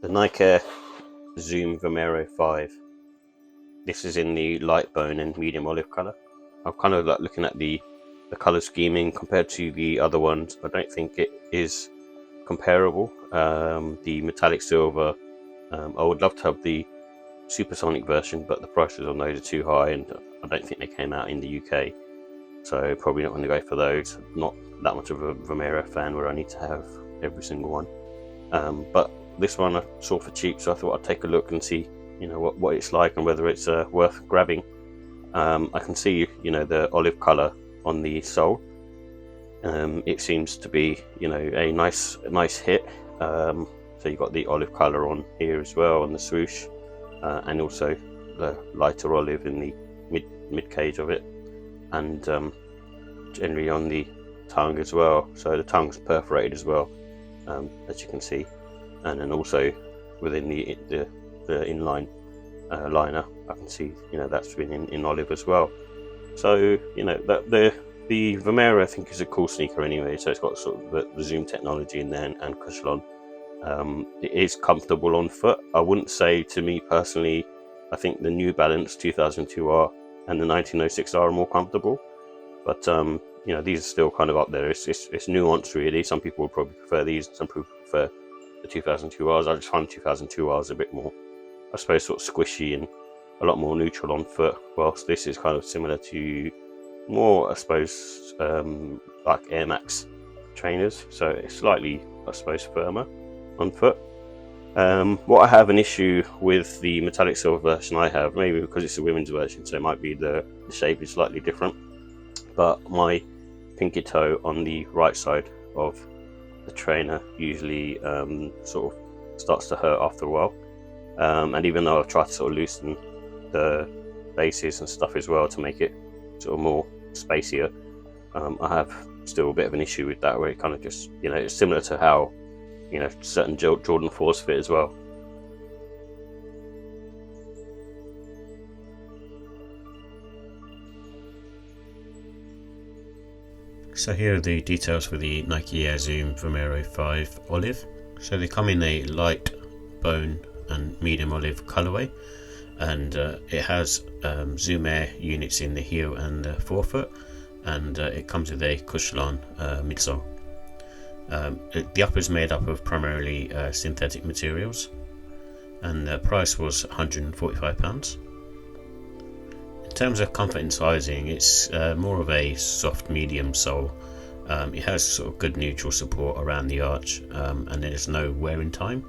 the Nike Air Zoom Vomero 5. This is in the light bone and medium olive colour. I'm kind of like looking at the colour scheming compared to the other ones. I don't think it is comparable. The metallic silver, I would love to have the supersonic version, but the prices on those are too high, and I don't think they came out in the UK, so probably not going to go for those. Not that much of a Vomero fan where I need to have every single one. But this one I saw for cheap, so I thought I'd take a look and see, what it's like and whether it's worth grabbing. I can see, the olive colour on the sole. It seems to be, a nice hit. So you've got the olive colour on here as well on the swoosh, and also the lighter olive in the mid cage of it, and generally on the tongue as well. So the tongue's perforated as well, as you can see, and then also within the inline liner, I can see that's been in olive as well. So that the Vomero I think is a cool sneaker anyway. So it's got sort of the Zoom technology in there and Cushlon. It is comfortable on foot. I wouldn't say, to me personally, I think the New Balance 2002R and the 1906R are more comfortable, but these are still kind of up there. It's nuanced really. Some people would probably prefer these, some people prefer the 2002Rs. I just find 2002Rs a bit more, I suppose, sort of squishy and a lot more neutral on foot, whilst this is kind of similar to more, I suppose, like Air Max trainers, so it's slightly, I suppose, firmer on foot. What I have an issue with the metallic silver version I have, maybe because it's a women's version, so it might be the shape is slightly different, but my pinky toe on the right side of the trainer usually sort of starts to hurt after a while, and even though I've tried to sort of loosen the bases and stuff as well to make it sort of more spacier, I have still a bit of an issue with that, where it kind of just, it's similar to how certain Jordan 4s fit as well. So here are the details for the Nike Air Zoom Vomero 5 Olive. So they come in a light bone and medium olive colorway, and it has Zoom Air units in the heel and the forefoot, and it comes with a Cushlon midsole. The upper is made up of primarily synthetic materials, and the price was £145. In terms of comfort and sizing, it's more of a soft medium sole. It has sort of good neutral support around the arch, and there's no wearing time.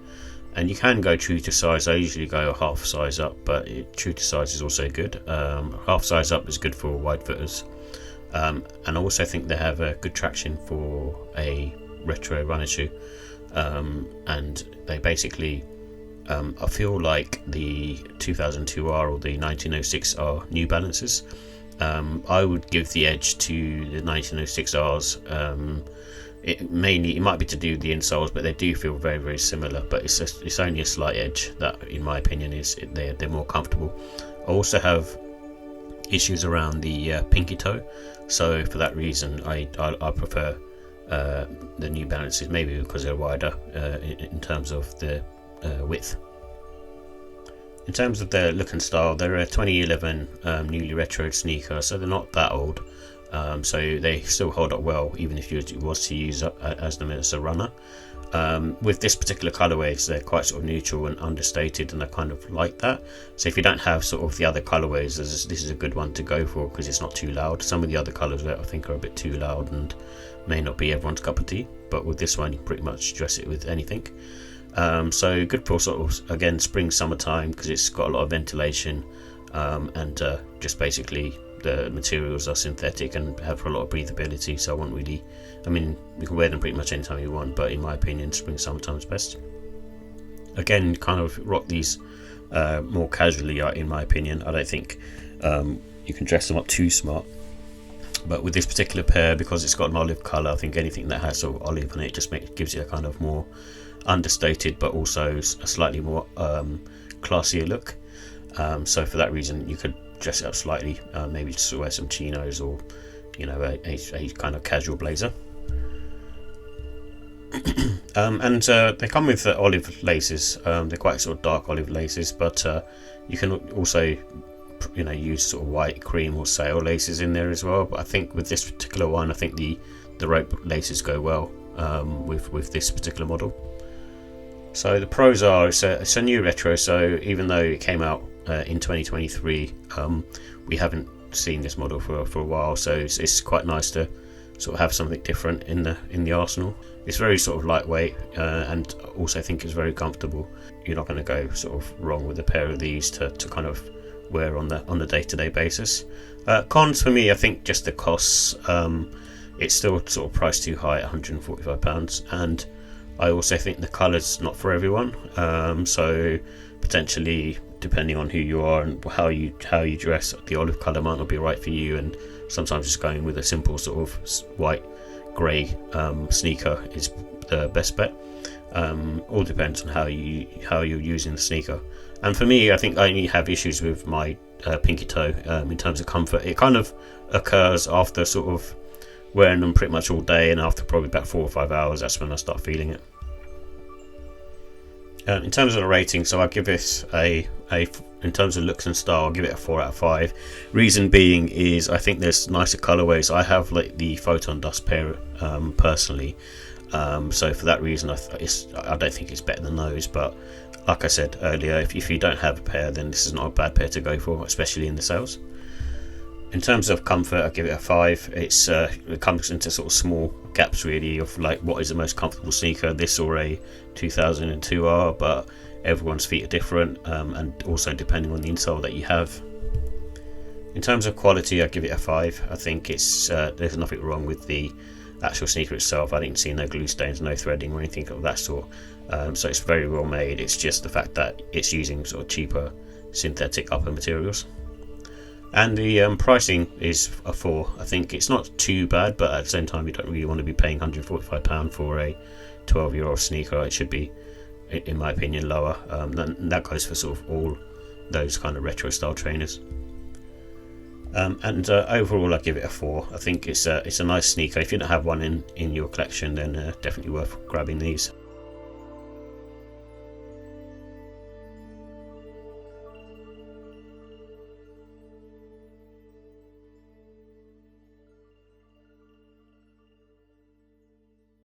And you can go true to size. I usually go half size up, but true to size is also good. Half size up is good for wide footers, and I also think they have a good traction for a retro runner shoe, and they basically I feel like the 2002R or the 1906R New Balances. I would give the edge to the 1906Rs. It might be to do with the insoles, but they do feel very, very similar. But it's only a slight edge that, in my opinion, is they're more comfortable. I also have issues around the pinky toe, so for that reason, I prefer the New Balances, maybe because they're wider in terms of the width. In terms of their look and style, they're a 2011 newly retro sneaker, so they're not that old. So they still hold up well, even if you was to use them as a runner. With this particular colourways, they're quite sort of neutral and understated, and I kind of like that. So if you don't have sort of the other colourways, this is a good one to go for because it's not too loud. Some of the other colours I think are a bit too loud and may not be everyone's cup of tea, but with this one you pretty much dress it with anything. So good for sort of, again, spring summertime, because it's got a lot of ventilation, and just basically the materials are synthetic and have a lot of breathability, so I won't really, you can wear them pretty much anytime you want, but in my opinion spring summertime is best. Again, kind of rock these more casually, in my opinion. I don't think you can dress them up too smart, but with this particular pair, because it's got an olive colour, I think anything that has sort of olive in it just gives it a kind of more understated but also a slightly more classier look. So for that reason you could dress it up slightly, maybe just wear some chinos, or a kind of casual blazer. And they come with olive laces. They're quite sort of dark olive laces, but you can also use sort of white, cream or sail laces in there as well. But I think with this particular one, I think the rope laces go well with this particular model. So the pros are it's a new retro, so even though it came out in 2023, we haven't seen this model for a while, so it's quite nice to sort of have something different in the arsenal. It's very sort of lightweight, and also think it's very comfortable. You're not going to go sort of wrong with a pair of these to kind of wear on the day-to-day basis. Cons for me, I think just the costs. It's still sort of priced too high at £145, and I also think the colour's not for everyone. So potentially, depending on who you are and how you dress, the olive colour might not be right for you, and sometimes just going with a simple sort of white grey sneaker is the best bet. All depends on how you're using the sneaker. And for me, I think I only have issues with my pinky toe in terms of comfort. It kind of occurs after sort of wearing them pretty much all day, and after probably about 4 or 5 hours, that's when I start feeling it. In terms of the rating, so I give this in terms of looks and style, I'll give it a 4 out of 5. Reason being is I think there's nicer colorways. I have like the Photon Dust pair personally, so for that reason I don't think it's better than those. But like I said earlier, if you don't have a pair, then this is not a bad pair to go for, especially in the sales. In terms of comfort, I give it a 5. It comes into sort of small gaps really of like what is the most comfortable sneaker, this or a 2002R, but everyone's feet are different, and also depending on the insole that you have. In terms of quality, I give it a 5. I think there's nothing wrong with the actual sneaker itself. I didn't see no glue stains, no threading or anything of that sort. So it's very well made. It's just the fact that it's using sort of cheaper synthetic upper materials. And the pricing is a 4. I think it's not too bad, but at the same time you don't really want to be paying £145 for a 12-year-old sneaker. It should be, in my opinion, lower. That goes for sort of all those kind of retro style trainers. And overall I give it a 4. I think it's a nice sneaker. If you don't have one in your collection, then definitely worth grabbing these.